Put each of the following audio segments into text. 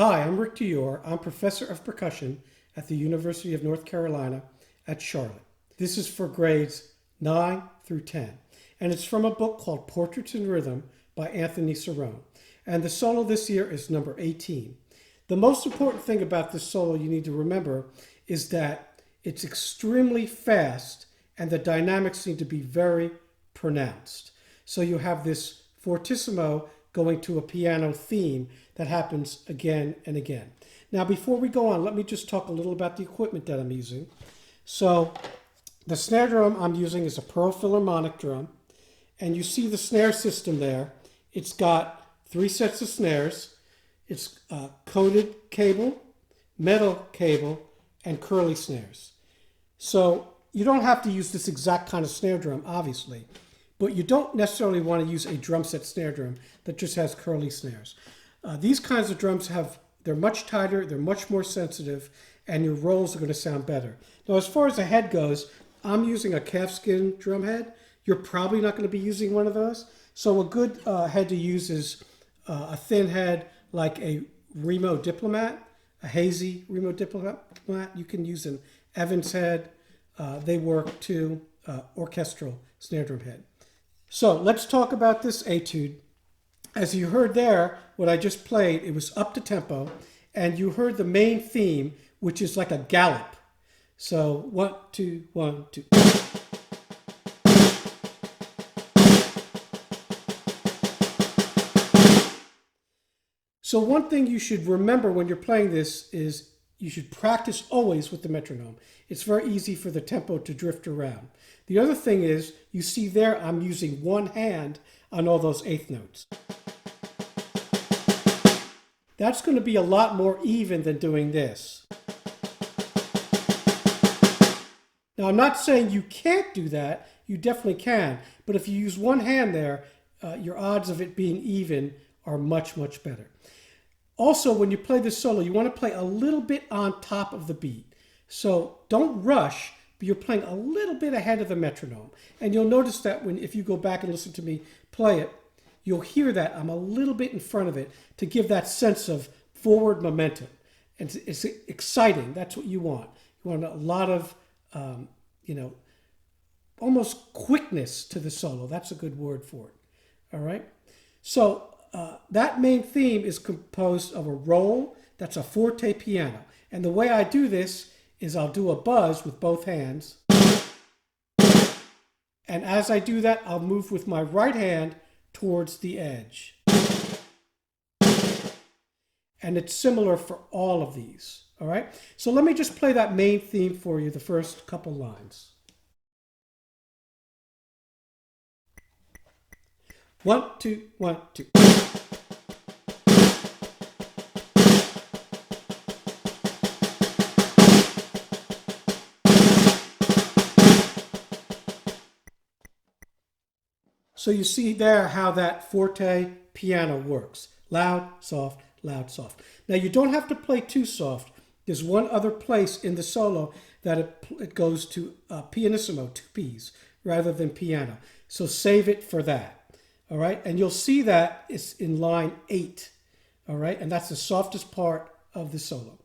Hi, I'm Rick Dior. I'm Professor of Percussion at the University of North Carolina at Charlotte. This is for grades 9 through 10. And it's from a book called Portraits in Rhythm by Anthony Cerrone. And the solo this year is number 18. The most important thing about this solo you need to remember is that it's extremely fast and the dynamics need to be very pronounced. So you have this fortissimo going to a piano theme that happens again and again. Now, before we go on, let me just talk a little about the equipment that I'm using. So the snare drum I'm using is a Pearl Philharmonic drum. And you see the snare system there. It's got 3 sets of snares. It's coated cable, metal cable, and curly snares. So you don't have to use this exact kind of snare drum, obviously. But you don't necessarily want to use a drum set snare drum that just has curly snares. These kinds of drums they're much tighter, they're much more sensitive, and your rolls are going to sound better. Now, as far as the head goes, I'm using a calfskin drum head. You're probably not going to be using one of those. So a good head to use is a thin head like a Remo Diplomat, a hazy Remo Diplomat. You can use an Evans head. They work too, orchestral snare drum head. So let's talk about this etude. As you heard there, what I just played, it was up to tempo, and you heard the main theme, which is like a gallop. So 1, 2, 1, 2. So one thing you should remember when you're playing this is you should practice always with the metronome. It's very easy for the tempo to drift around. The other thing is, you see there I'm using one hand on all those eighth notes. That's going to be a lot more even than doing this. Now, I'm not saying you can't do that. You definitely can. But if you use one hand there, your odds of it being even are much, much better. Also, when you play this solo, you want to play a little bit on top of the beat. So don't rush, but you're playing a little bit ahead of the metronome. And you'll notice that if you go back and listen to me play it, you'll hear that I'm a little bit in front of it to give that sense of forward momentum. And it's exciting. That's what you want. You want a lot of, almost quickness to the solo. That's a good word for it. All right? So that main theme is composed of a roll that's a forte piano. And the way I do this is I'll do a buzz with both hands. And as I do that, I'll move with my right hand towards the edge. And it's similar for all of these. All right? So let me just play that main theme for you, the first couple lines. 1, 2, 1, 2. So you see there how that forte piano works. Loud, soft, loud, soft. Now you don't have to play too soft. There's one other place in the solo that it goes to pianissimo, 2 P's, rather than piano. So save it for that. All right, and you'll see that it's in line 8, all right, and that's the softest part of the solo.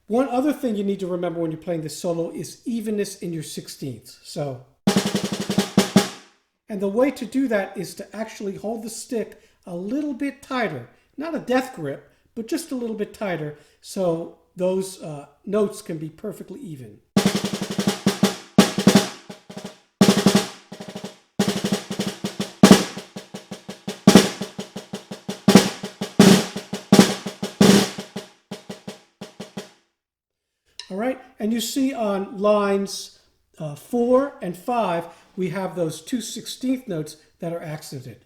One other thing you need to remember when you're playing this solo is evenness in your 16ths. So, and the way to do that is to actually hold the stick a little bit tighter, not a death grip, but just a little bit tighter, so those notes can be perfectly even. All right, and you see on lines 4 and 5, we have those 2 16th notes that are accented.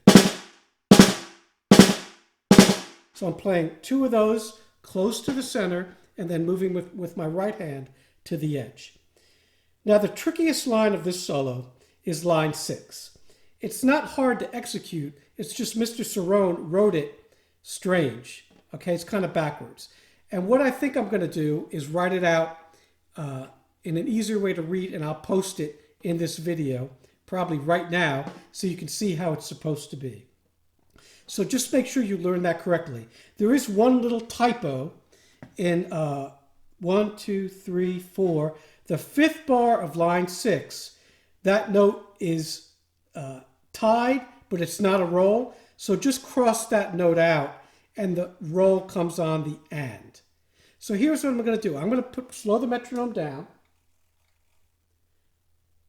So I'm playing 2 of those close to the center and then moving with my right hand to the edge. Now the trickiest line of this solo is line 6. It's not hard to execute, it's just Mr. Cerrone wrote it strange. Okay, it's kind of backwards. And what I think I'm going to do is write it out in an easier way to read, and I'll post it in this video, probably right now, so you can see how it's supposed to be. So just make sure you learn that correctly. There is one little typo in 1, 2, 3, 4. The fifth bar of line 6, that note is tied, but it's not a roll. So just cross that note out and the roll comes on the and. So here's what I'm going to do. I'm going to slow the metronome down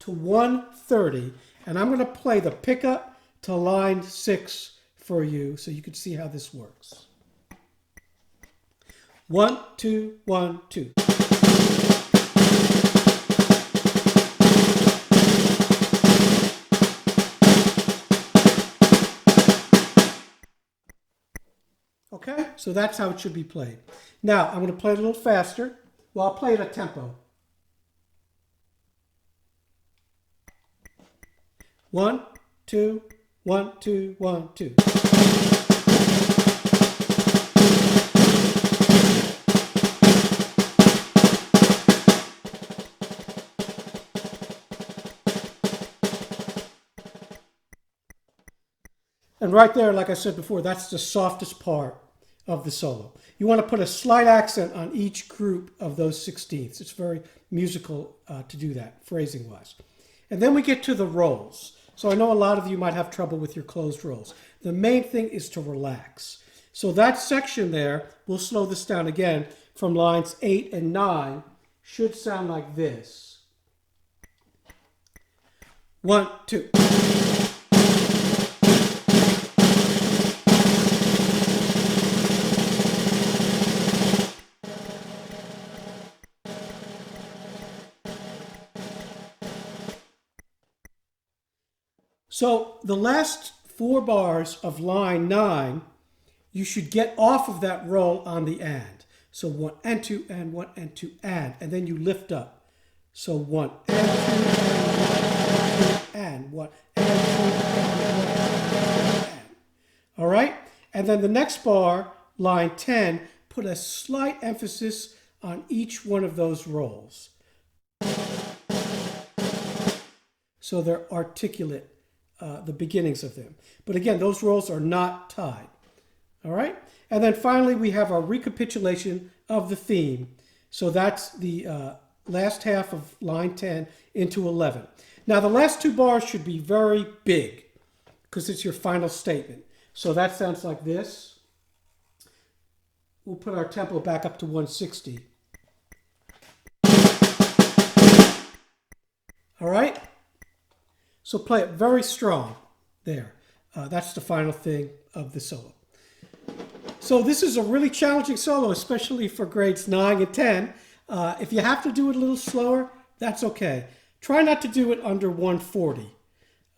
to 130, and I'm going to play the pickup to line 6 for you so you can see how this works. 1, 2, 1, 2. Okay, so that's how it should be played. Now, I'm going to play it a little faster. Well, I'll play it at tempo. 1, 2, 1, 2, 1, 2. And right there, like I said before, that's the softest part of the solo. You want to put a slight accent on each group of those 16ths. It's very musical to do that, phrasing-wise. And then we get to the rolls. So I know a lot of you might have trouble with your closed rolls. The main thing is to relax. So that section there, we'll slow this down again, from lines 8 and 9, should sound like this. 1, 2. So the last 4 bars of line 9, you should get off of that roll on the and. So 1 and 2 and 1 and 2 and then you lift up. So 1 and 2 and 1 and 2 and. All right? And then the next bar, line 10, put a slight emphasis on each one of those rolls. So they're articulate. The beginnings of them. But again, those rolls are not tied. All right? And then finally, we have our recapitulation of the theme. So that's the last half of line 10 into 11. Now, the last 2 bars should be very big because it's your final statement. So that sounds like this. We'll put our tempo back up to 160. All right? So play it very strong there. That's the final thing of the solo. So this is a really challenging solo, especially for grades 9 and 10. If you have to do it a little slower, that's okay. Try not to do it under 140.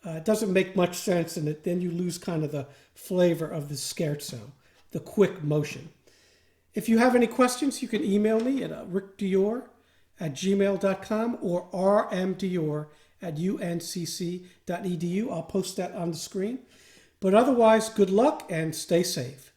It doesn't make much sense, and then you lose kind of the flavor of the scherzo, the quick motion. If you have any questions, you can email me at rickdior@gmail.com or rmdior@uncc.edu. I'll post that on the screen. But otherwise, good luck and stay safe.